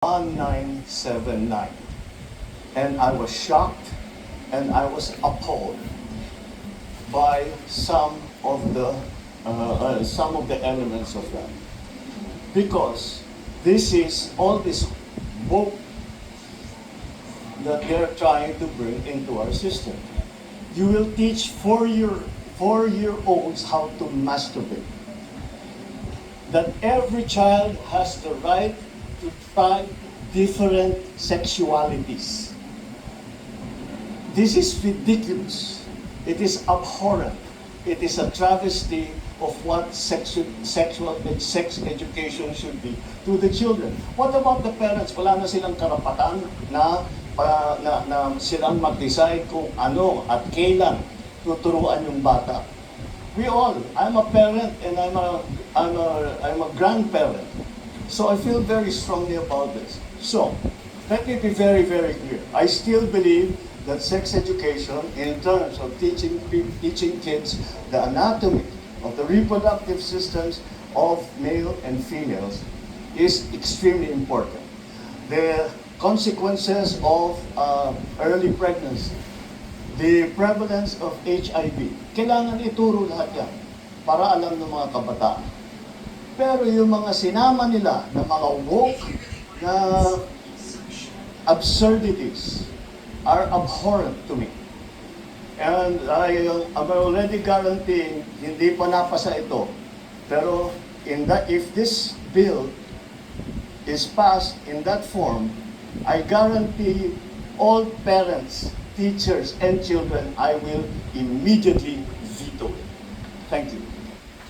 1979. And I was shocked and I was appalled by some of the elements of that. Because this is all this woke that they're trying to bring into our system. You will teach four-year-olds how to masturbate. That every child has the right to try different sexualities. This is ridiculous. It is abhorrent. It is a travesty of what sex education should be to the children. What about the parents? Wala na silang karapatan na silang mag-decide kung ano at kailan tuturuan yung bata. I'm a parent and I'm a grandparent. So I feel very strongly about this. So, let me be very, very clear. I still believe that sex education, in terms of teaching kids the anatomy of the reproductive systems of male and females, is extremely important. The consequences of early pregnancy, the prevalence of HIV, kailangan ituro lahat yan para alam ng mga kabataan. Pero yung mga sinama nila na mga woke na absurdities are abhorrent to me. And I'm already guaranteeing hindi pa napasa ito. Pero if this bill is passed in that form, I guarantee all parents, teachers, and children, I will immediately veto it. Thank you.